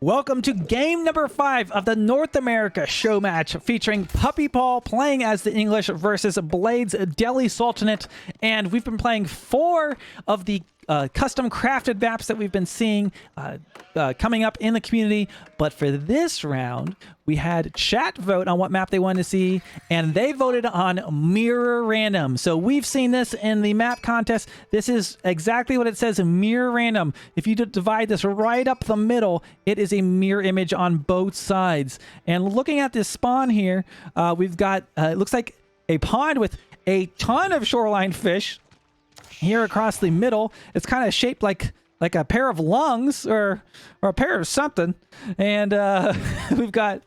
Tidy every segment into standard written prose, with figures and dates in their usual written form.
Welcome to game number 5 of the North America show match featuring Puppy Paul playing as the English versus Blade's Delhi Sultanate. And we've been playing 4 of the custom crafted maps that we've been seeing coming up in the community. But for this round, we had chat vote on what map they wanted to see, and they voted on MirrorRandom. So we've seen this in the map contest. This is exactly what it says, MirrorRandom. If you divide this right up the middle, it is a mirror image on both sides. And looking at this spawn here, we've got, it looks like a pond with a ton of shoreline fish. Here across the middle, it's kind of shaped like a pair of lungs or a pair of something. And we've got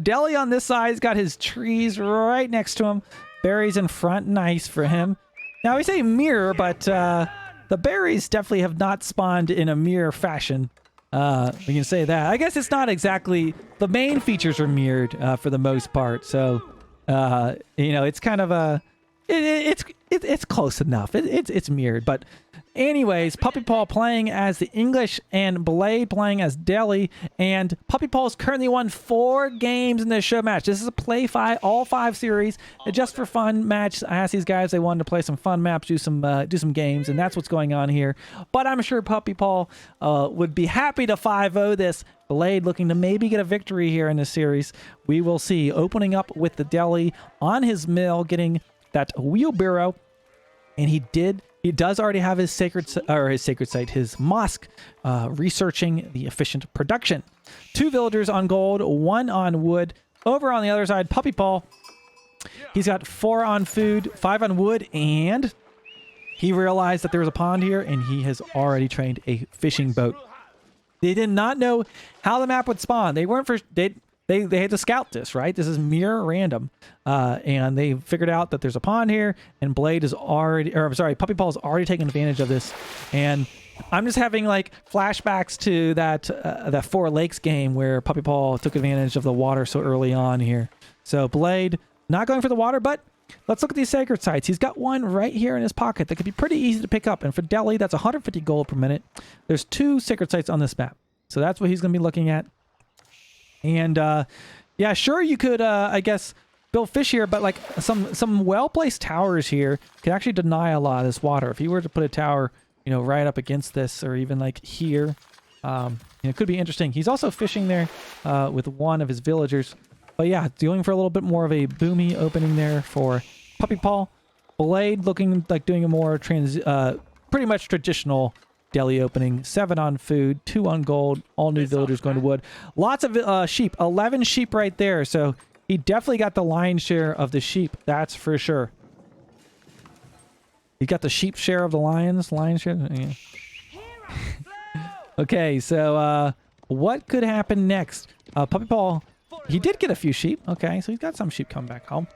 Delhi on this side. He's got his trees right next to him. Berries in front, nice for him. Now we say mirror, but the berries definitely have not spawned in a mirror fashion. We can say that. I guess it's not exactly, the main features are mirrored for the most part. So, you know, it's kind of a, it's close enough. It's mirrored. But anyways, Puppy Paul playing as the English and Blade playing as Delhi. And Puppy Paul's currently won 4 games in this show match. This is a play all 5 series, just for fun match. I asked these guys, they wanted to play some fun maps, do some games, and that's what's going on here. But I'm sure Puppy Paul would be happy to 5-0 this. Blade looking to maybe get a victory here in this series. We will see. Opening up with the Delhi on his mill, getting that wheelbarrow, and he does already have his sacred site, his mosque, researching the efficient production. 2 villagers on gold, 1 on wood. Over on the other side, Puppy Paul, he's got 4 on food, 5 on wood, and he realized that there was a pond here, and he has already trained a fishing boat. They did not know how the map would spawn. They weren't for They had to scout this, right? This is MirrorRandom. And they figured out that there's a pond here, and Blade is already, or I'm sorry, Puppy Paul is already taking advantage of this. And I'm just having like flashbacks to that 4 Lakes game where Puppy Paul took advantage of the water so early on here. So Blade not going for the water, but let's look at these sacred sites. He's got one right here in his pocket that could be pretty easy to pick up. And for Delhi, that's 150 gold per minute. There's 2 sacred sites on this map. So that's what he's going to be looking at. And yeah, sure, you could I guess build fish here, but like some well-placed towers here could actually deny a lot of this water. If you were to put a tower, you know, right up against this, or even like here, you know, it could be interesting. He's also fishing there with one of his villagers. But yeah, going for a little bit more of a boomy opening there for Puppy Paul. Blade looking like doing a more pretty much traditional Delhi opening. 7 on food, 2 on gold, all new villagers going to wood. Lots of sheep, 11 sheep right there. So he definitely got the lion's share of the sheep, that's for sure. He got the sheep share of the lion's share. Yeah. Okay, so what could happen next? Puppy Paul, he did get a few sheep. Okay, so he's got some sheep coming back home.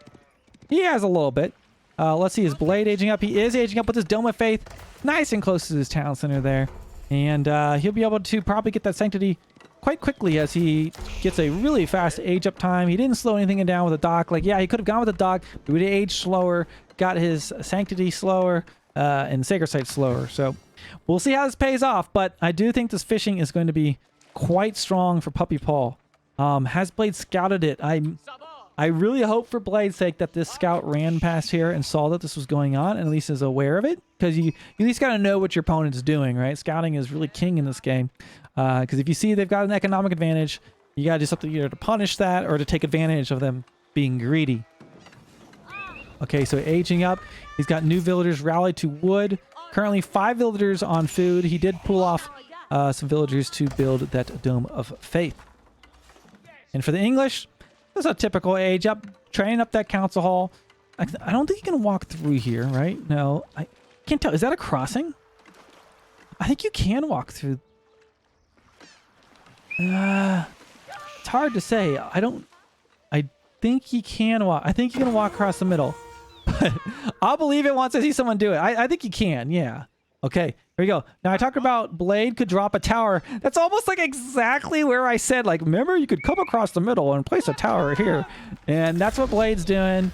He has a little bit. Let's see, is Blade aging up? He is aging up with his Dome of Faith. Nice and close to his town center there. And he'll be able to probably get that Sanctity quite quickly as he gets a really fast age up time. He didn't slow anything down with a dock. Like, yeah, he could have gone with a dock, but he would have aged slower, got his Sanctity slower, and Sacred Site slower. So we'll see how this pays off, but I do think this fishing is going to be quite strong for Puppy Paul. Has Blade scouted it? I really hope for Blade's sake that this scout ran past here and saw that this was going on and at least is aware of it, because you at least got to know what your opponent's doing, right? Scouting is really king in this game, because if you see they've got an economic advantage, you got to do something either to punish that or to take advantage of them being greedy. Okay, so aging up, he's got new villagers rallied to wood. Currently 5 villagers on food. He did pull off some villagers to build that Dome of Faith. And for the English, this is a typical age up, training up that council hall. I don't think you can walk through here, right? No, I can't tell. Is that a crossing? I think you can walk through. It's hard to say. I think you can walk. I think you can walk across the middle. But I'll believe it once I see someone do it. I think you can, yeah. Okay, here we go. Now I talked about Blade could drop a tower. That's almost like exactly where I said, like, remember you could come across the middle and place a tower here. And that's what Blade's doing.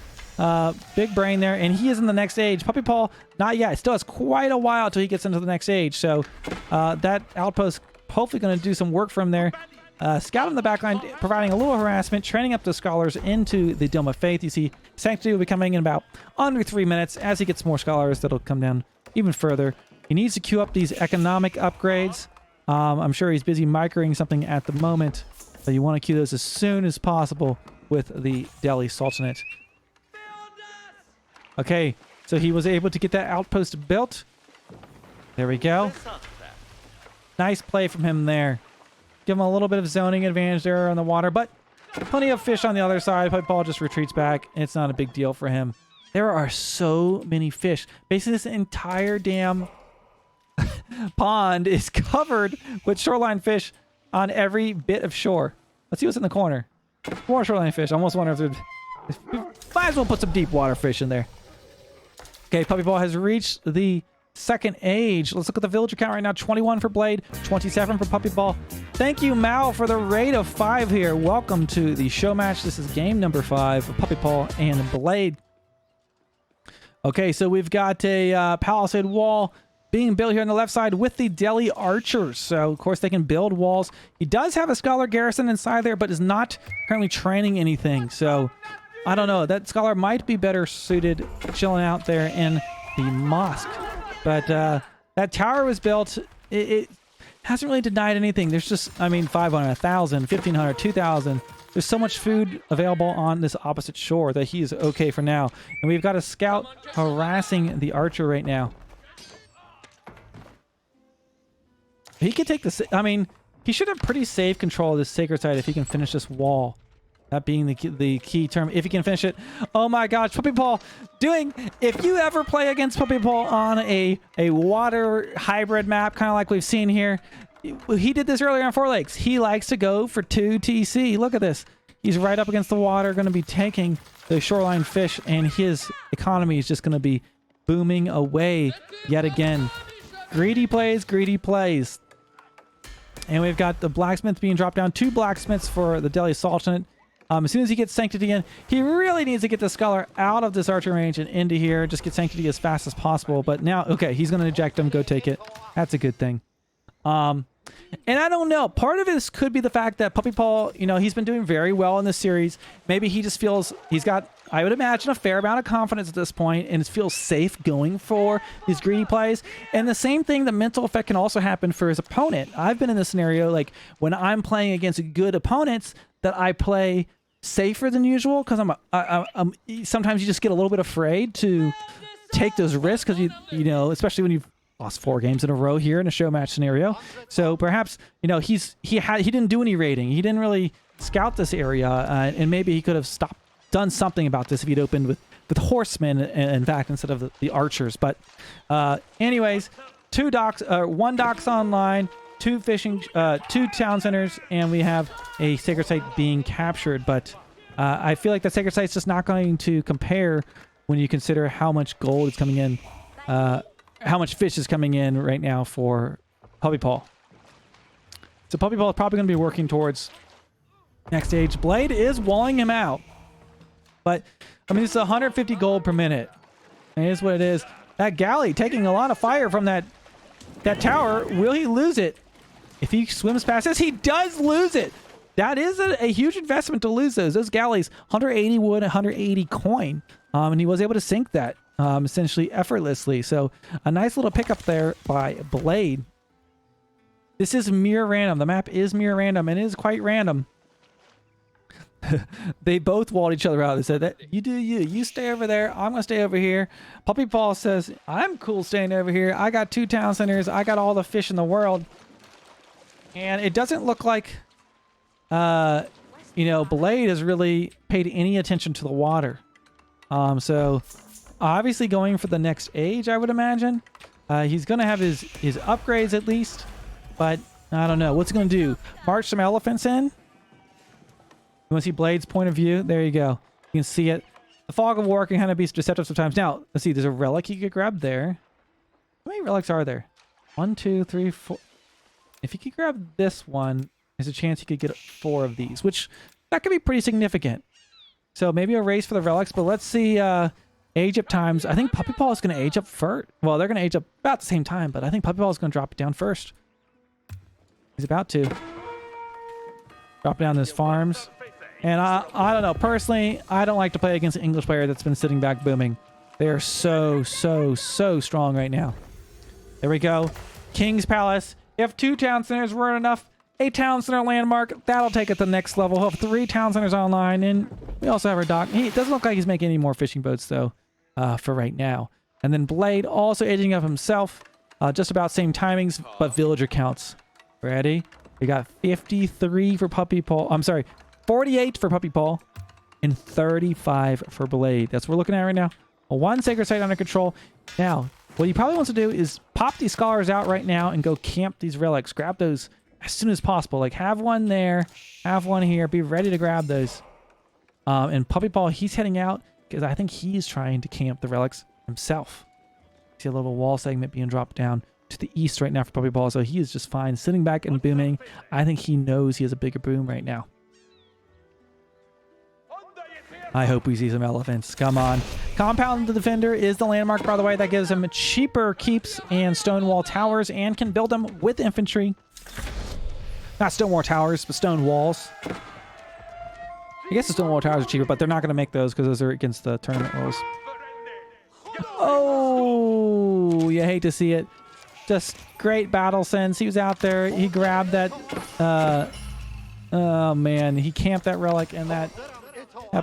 Big brain there, and he is in the next age. Puppy Paul, not yet. Still has quite a while till he gets into the next age. So that outpost hopefully going to do some work for him there. Scout in the backline, providing a little harassment, training up the scholars into the Dome of Faith. You see, Sanctity will be coming in about under 3 minutes. As he gets more scholars, that'll come down even further. He needs to queue up these economic upgrades. I'm sure he's busy microing something at the moment, so you want to queue those as soon as possible with the Delhi Sultanate. Okay, so he was able to get that outpost built. There we go. Nice play from him there. Give him a little bit of zoning advantage there on the water, but plenty of fish on the other side. Puppy just retreats back. It's not a big deal for him. There are so many fish. Basically, this entire damn pond is covered with shoreline fish on every bit of shore. Let's see what's in the corner. More shoreline fish. I almost wonder if might as well put some deep water fish in there. Okay, Puppy Paw has reached the second age. Let's look at the villager count right now. 21 for Blade, 27 for Puppy Paw. Thank you, Mao, for the raid of 5 here. Welcome to the show match. This is game number 5 of Puppy Paw and Blade. Okay, so we've got a palisade wall being built here on the left side with the Delhi archers. So, of course, they can build walls. He does have a scholar garrison inside there, but is not currently training anything. So, I don't know. That scholar might be better suited chilling out there in the mosque. But that tower was built. It hasn't really denied anything. There's just, I mean, 500, 1,000, 1,500, 2,000. There's so much food available on this opposite shore that he is okay for now. And we've got a scout harassing the archer right now. He could take this. I mean, he should have pretty safe control of this sacred site if he can finish this wall. That being the key term. If he can finish it. Oh my gosh, Puppy Paw doing... If you ever play against Puppy Paw on a water hybrid map, kind of like we've seen here, he did this earlier on Four Lakes. He likes to go for 2 TC. Look at this. He's right up against the water, going to be tanking the shoreline fish, and his economy is just going to be booming away yet again. Greedy plays, greedy plays. And we've got the blacksmith being dropped down. 2 blacksmiths for the Delhi Sultanate. As soon as he gets Sanctity in, he really needs to get the Scholar out of this archer range and into here. Just get Sanctity as fast as possible. But now, okay, he's going to eject him. Go take it. That's a good thing. And I don't know. Part of this could be the fact that Puppy Paw, you know, he's been doing very well in this series. Maybe he just feels he's got, I would imagine, a fair amount of confidence at this point and feels safe going for these greedy plays. And the same thing, the mental effect can also happen for his opponent. I've been in this scenario, like when I'm playing against good opponents, that I play safer than usual because I'm sometimes you just get a little bit afraid to take those risks because you know, especially when you've lost 4 games in a row here in a show match scenario. So perhaps, you know, he didn't do any raiding. He didn't really scout this area, and maybe he could have done something about this if he'd opened with horsemen, in fact, instead of the archers. But anyways, 1 docks online, 2 fishing, 2 town centers, and we have a sacred site being captured. But I feel like that sacred site's just not going to compare when you consider how much gold is coming in, how much fish is coming in right now for Puppy Paw. So Puppy Paw is probably going to be working towards next stage. Blade is walling him out. But, I mean, it's 150 gold per minute. It is what it is. That galley taking a lot of fire from that tower. Will he lose it? If he swims past this, he does lose it. That is a huge investment to lose those. Those galleys, 180 wood, 180 coin. And he was able to sink that essentially effortlessly. So a nice little pickup there by Blade. This is MirrorRandom. The map is MirrorRandom, and it is quite random. They both walled each other out. They said that you do you stay over there, I'm gonna stay over here. Puppy Paw says I'm cool staying over here. I got 2 town centers, I got all the fish in the world. And it doesn't look like you know, Blade has really paid any attention to the water. So obviously going for the next age, I would imagine. He's gonna have his upgrades at least, but I don't know what's he gonna do. March some elephants in. You want to see Blade's point of view? There you go. You can see it. The fog of war can kind of be deceptive sometimes. Now, let's see. There's a relic you could grab there. How many relics are there? 1, 2, 3, 4. If you could grab this one, there's a chance you could get 4 of these, which that could be pretty significant. So maybe a race for the relics, but let's see age up times. I think Puppy Paw is going to age up first. Well, they're going to age up about the same time, but I think Puppy Paw is going to drop it down first. He's about to. Drop down those farms. And I don't know. Personally, I don't like to play against an English player that's been sitting back booming. They are so strong right now. There we go. King's Palace. You have 2 town centers. We're enough. A town center landmark. That'll take it to the next level. We'll have 3 town centers online. And we also have our dock. He doesn't look like he's making any more fishing boats, though, for right now. And then Blade also aging up himself. Just about same timings, but villager counts. Ready? We got 53 for Puppy Paw. I'm sorry, 48 for Puppy Paw and 35 for Blade. That's what we're looking at right now. 1 sacred site under control. Now, what he probably wants to do is pop these scholars out right now and go camp these relics. Grab those as soon as possible. Like, have one there, have one here. Be ready to grab those. And Puppy Paw, he's heading out because I think he's trying to camp the relics himself. See a little wall segment being dropped down to the east right now for Puppy Paw, so he is just fine sitting back and booming. I think he knows he has a bigger boom right now. I hope we see some elephants. Come on. Compound the Defender is the landmark, by the way. That gives him cheaper keeps and stone wall towers and can build them with infantry. Not stone wall towers, but stone walls. I guess the stone wall towers are cheaper, but they're not going to make those because those are against the tournament rules. Oh, you hate to see it. Just great battle sense. He was out there. He grabbed that. Oh, man. He camped that relic, and that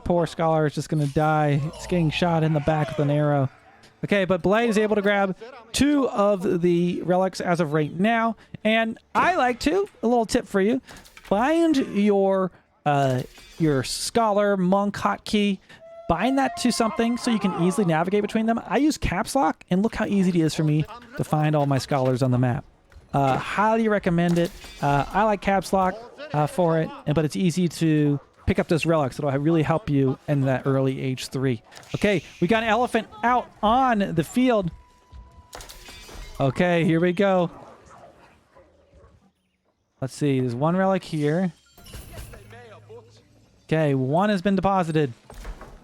poor scholar is just going to die. He's getting shot in the back with an arrow. Okay, but Blade is able to grab 2 of the relics as of right now. And I like to, a little tip for you, bind your scholar monk hotkey. Bind that to something so you can easily navigate between them. I use caps lock, and look how easy it is for me to find all my scholars on the map. Highly recommend it. I like caps lock for it, but it's easy to pick up those relics. It'll really help you in that early age 3. Okay, we got an elephant out on the field. Okay, here we go. Let's see, there's 1 relic here. Okay, 1 has been deposited.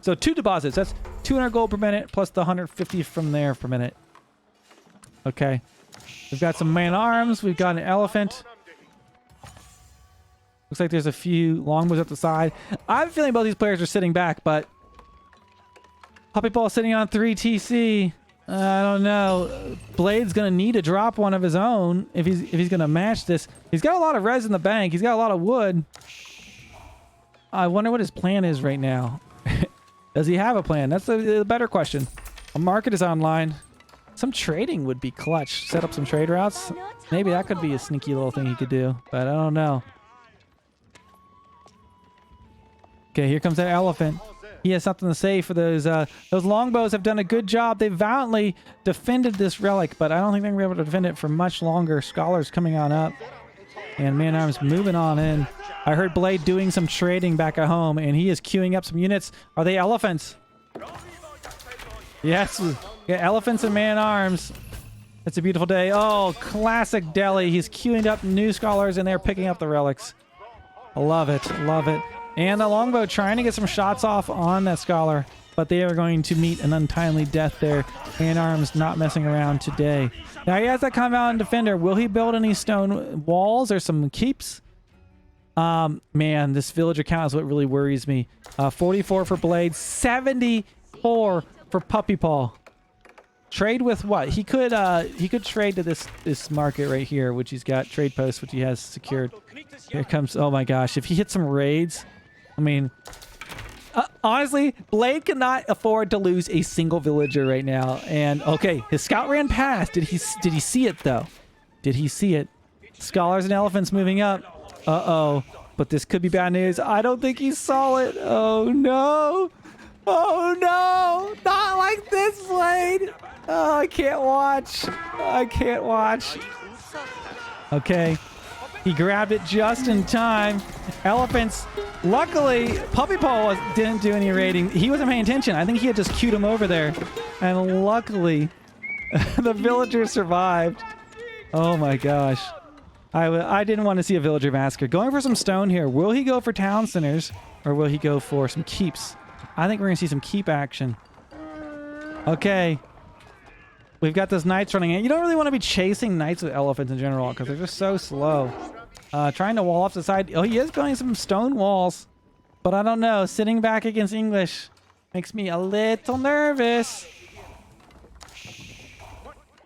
So 2 deposits. That's 200 gold per minute plus the 150 from there per minute. Okay. We've got some man-arms. We've got an elephant. Looks like there's a few longbows at the side. I have a feeling both these players are sitting back, but Puppy Paw sitting on 3 TC. I don't know. Blade's going to need to drop one of his own if he's going to match this. He's got a lot of res in the bank. He's got a lot of wood. I wonder what his plan is right now. Does he have a plan? That's the better question. A market is online. Some trading would be clutch. Set up some trade routes. Maybe that could be a sneaky little thing he could do, but I don't know. Okay, here comes that elephant. He has something to say for those longbows have done a good job. They valiantly defended this relic, but I don't think they're going to be able to defend it for much longer. Scholars coming on up. And man-arms moving on in. I heard Blade doing some trading back at home, and he is queuing up some units. Are they elephants? Yes. Yeah, elephants and man-arms. It's a beautiful day. Oh, classic Delhi. He's queuing up new scholars, and they're picking up the relics. I love it. Love it. And the longbow trying to get some shots off on that scholar, but they are going to meet an untimely death there. Man-arms not messing around today. Now he has that compound defender. Will he build any stone walls or some keeps? Man, this villager count is what really worries me. 44 for Blade, 74 for Puppy Paw. Trade with what? He could trade to this market right here, which he's got trade posts, which he has secured. Here comes, oh my gosh, if he hits some raids, I mean, honestly, Blade cannot afford to lose a single villager right now. And okay, his scout ran past. Did he see it though? Did he see it? Scholars and elephants moving up. Uh-oh. But this could be bad news. I don't think he saw it. Oh no. Oh no. Not like this, Blade. Oh, I can't watch. I can't watch. Okay. He grabbed it just in time. Elephants. Luckily, Puppy Paw didn't do any raiding. He wasn't paying attention. I think he had just queued him over there. And luckily, the villager survived. Oh my gosh. I didn't want to see a villager massacre. Going for some stone here. Will he go for town centers or will he go for some keeps? I think we're going to see some keep action. Okay. We've got those knights running in. You don't really want to be chasing knights with elephants in general because they're just so slow. Trying to wall off the side. Oh, he is building some stone walls. But I don't know. Sitting back against English makes me a little nervous.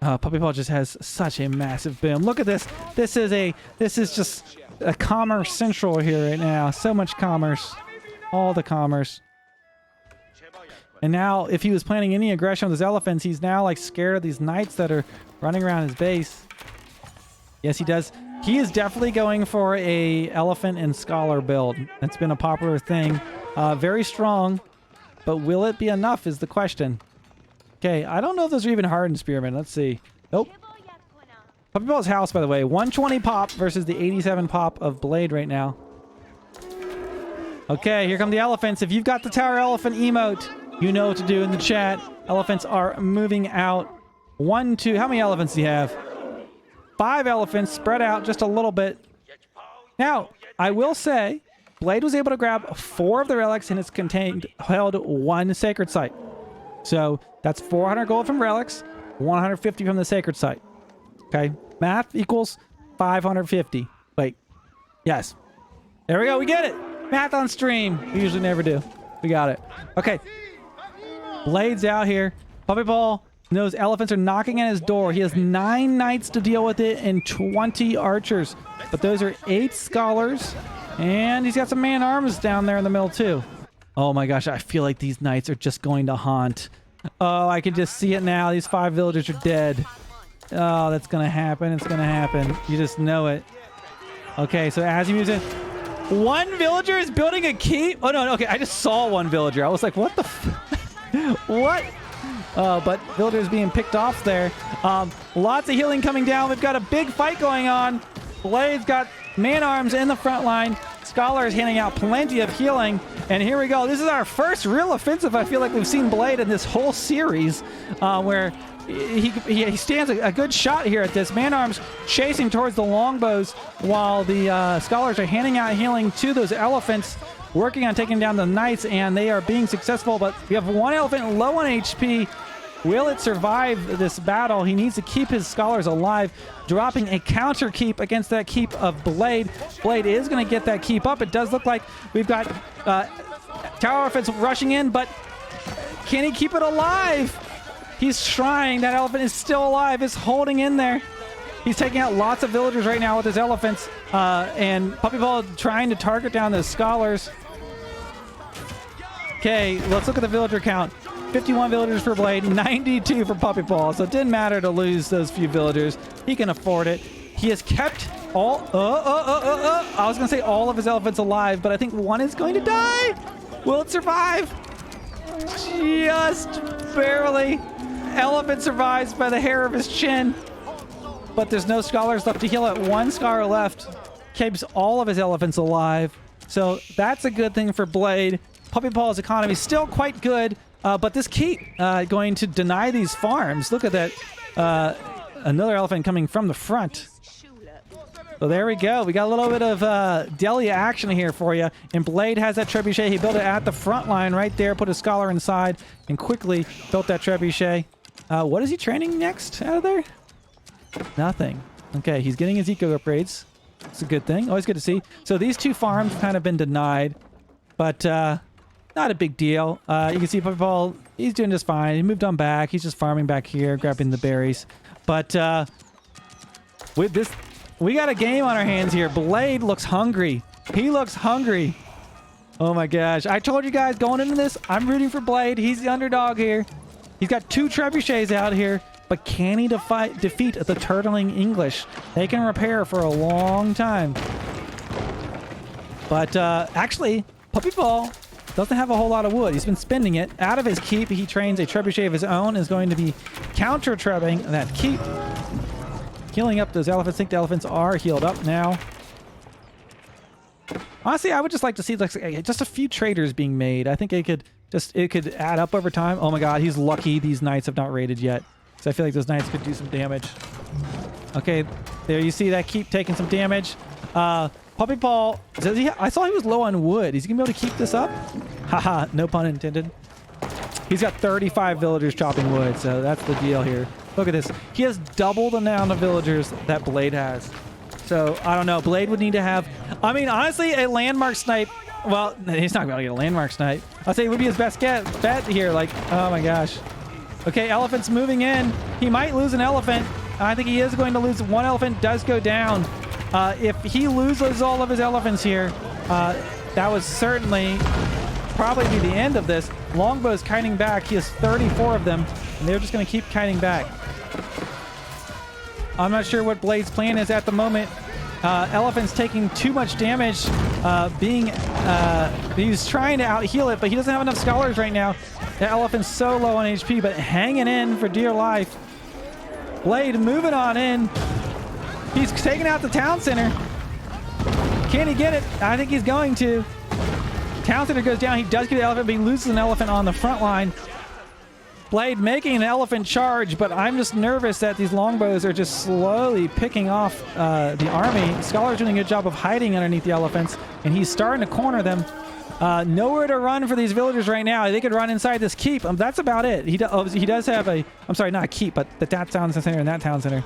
Puppy Paw just has such a massive boom. Look at this. This is just a commerce central here right now. So much commerce. All the commerce. And now, if he was planning any aggression with his elephants, he's now like scared of these knights that are running around his base. Yes, he does. He is definitely going for a elephant and scholar build. That's been a popular thing. Very strong, but will it be enough is the question. Okay, I don't know if those are even hardened spearmen. Let's see. Nope. Puppy Ball's house, by the way, 120 pop versus the 87 pop of Blade right now. Okay, here come the elephants. If you've got the tower elephant emote, you know what to do in the chat. Elephants are moving out. 1, 2. How many elephants do you have? 5 elephants spread out just a little bit. Now, I will say, Blade was able to grab 4 of the relics and it's held 1 sacred site. So that's 400 gold from relics, 150 from the sacred site. Okay, math equals 550. Wait, yes. There we go, we get it. Math on stream. We usually never do. We got it. Okay. Blade's out here. Puppy Paw knows elephants are knocking at his door. He has 9 knights to deal with it and 20 archers. But those are 8 scholars. And he's got some man-arms down there in the middle too. Oh my gosh, I feel like these knights are just going to haunt. Oh, I can just see it now. These 5 villagers are dead. Oh, that's going to happen. It's going to happen. You just know it. Okay, so as he moves in, 1 villager is building a keep. Oh, no, okay. I just saw 1 villager. I was like, what the what? But villagers being picked off there. Lots of healing coming down. We've got a big fight going on. Blade's got man-arms in the front line. Scholar is handing out plenty of healing. And here we go. This is our first real offensive I feel like we've seen Blade in this whole series, where he stands a good shot here at this. Man-arms chasing towards the longbows while the scholars are handing out healing to those elephants, working on taking down the knights, and they are being successful. But we have 1 elephant low on HP. Will it survive this battle? He needs to keep his scholars alive, dropping a counter keep against that keep of Blade. Blade is going to get that keep up. It does look like we've got tower elephants rushing in, but can he keep it alive? He's trying. That elephant is still alive. Is holding in there. He's taking out lots of villagers right now with his elephants, and Puppy Paw trying to target down those scholars. Okay, let's look at the villager count. 51 villagers for Blade, 92 for Puppy Paw. So it didn't matter to lose those few villagers. He can afford it. He has kept all... I was going to say all of his elephants alive, but I think 1 is going to die. Will it survive? Just barely. Elephant survives by the hair of his chin. But there's no scholars left to heal it. 1 scholar left. Keeps all of his elephants alive. So that's a good thing for Blade. Puppy Paw's economy is still quite good. But this keep going to deny these farms. Look at that. Another elephant coming from the front. So there we go. We got a little bit of Delia action here for you. And Blade has that trebuchet. He built it at the front line right there. Put a scholar inside and quickly built that trebuchet. What is he training next out of there? Nothing. Okay, he's getting his eco upgrades. It's a good thing. Always good to see. So these 2 farms have kind of been denied. But... not a big deal. You can see Puppy Paw, he's doing just fine. He moved on back. He's just farming back here, grabbing the berries. But with this, we got a game on our hands here. Blade looks hungry. He looks hungry. Oh my gosh. I told you guys going into this, I'm rooting for Blade. He's the underdog here. He's got 2 trebuchets out here. But can he defeat the turtling English? They can repair for a long time. But actually, Puppy Paw doesn't have a whole lot of wood. He's been spending it. Out of his keep, he trains a trebuchet of his own. Is going to be counter-trebbing that keep. Healing up those elephants. I think the elephants are healed up now. Honestly, I would just like to see like just a few traders being made. I think it could add up over time. Oh my god, he's lucky these knights have not raided yet. So I feel like those knights could do some damage. Okay, there you see that keep taking some damage. Puppy Paw, I saw he was low on wood. Is he going to be able to keep this up? Haha, no pun intended. He's got 35 villagers chopping wood, so that's the deal here. Look at this. He has double the amount of villagers that Blade has. So, I don't know. Blade would need to have... I mean, honestly, a landmark snipe... Well, he's not going to get a landmark snipe. I'll say it would be his best bet here. Like, oh my gosh. Okay, elephant's moving in. He might lose an elephant. I think he is going to lose. One elephant does go down. If he loses all of his elephants here, that would certainly probably be the end of this. Longbow's kiting back. He has 34 of them, and they're just going to keep kiting back. I'm not sure what Blade's plan is at the moment. Elephant's taking too much damage. He's trying to out-heal it, but he doesn't have enough scholars right now. The elephant's so low on HP, but hanging in for dear life. Blade moving on in. He's taking out the town center. Can he get it? I think he's going to. Town center goes down. He does get the elephant, but he loses an elephant on the front line. Blade making an elephant charge, but I'm just nervous that these longbows are just slowly picking off the army. Scholar's doing a good job of hiding underneath the elephants, and he's starting to corner them. Nowhere to run for these villagers right now. They could run inside this keep. That's about it. He does have a... I'm sorry, not a keep, but that town center and that town center.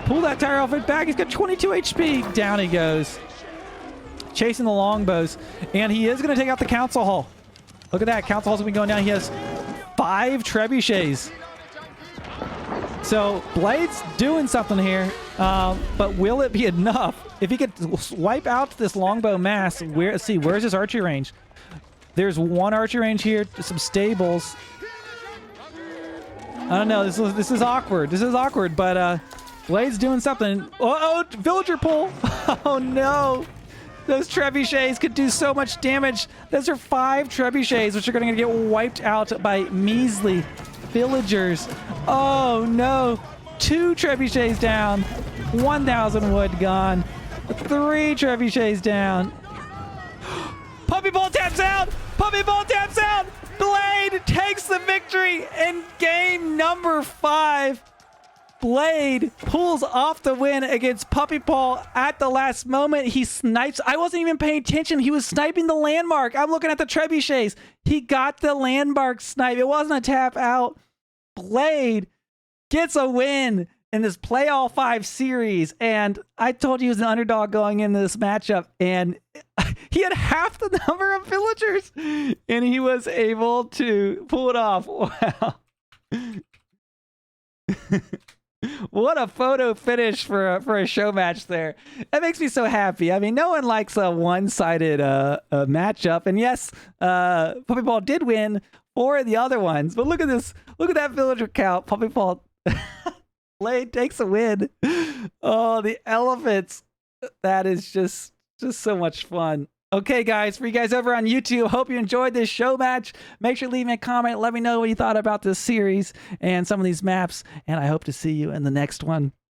Pull that tire elephant back. He's got 22 HP. Down he goes. Chasing the longbows. And he is going to take out the council hall. Look at that. Council hall's going to be going down. He has 5 trebuchets. So Blade's doing something here, but will it be enough? If he could wipe out this longbow mass, let's see, where's his archery range? There's one archery range here, some stables. I don't know, this is awkward. This is awkward, but Blade's doing something. Oh, villager pull. Oh no. Those trebuchets could do so much damage. Those are 5 trebuchets, which are going to get wiped out by measly villagers. Oh no. 2 trebuchets down. 1,000 wood gone. 3 trebuchets down. Puppy ball taps out. Puppy ball taps out. Blade takes the victory in game number 5. Blade pulls off the win against Puppy Paw at the last moment. He snipes. I wasn't even paying attention. He was sniping the landmark. I'm looking at the trebuchets. He got the landmark snipe. It wasn't a tap out. Blade gets a win in this Play All 5 series. And I told you he was an underdog going into this matchup. And he had half the number of villagers. And he was able to pull it off. Wow. What a photo finish for a show match there. That makes me so happy. I mean, no one likes a one-sided matchup. And yes, Puppy Paw did win 4 of the other ones. But look at this. Look at that villager count. Puppy Paw Blade takes a win. Oh, the elephants. That is just so much fun. Okay, guys, for you guys over on YouTube, hope you enjoyed this show match. Make sure to leave me a comment. Let me know what you thought about this series and some of these maps. And I hope to see you in the next one.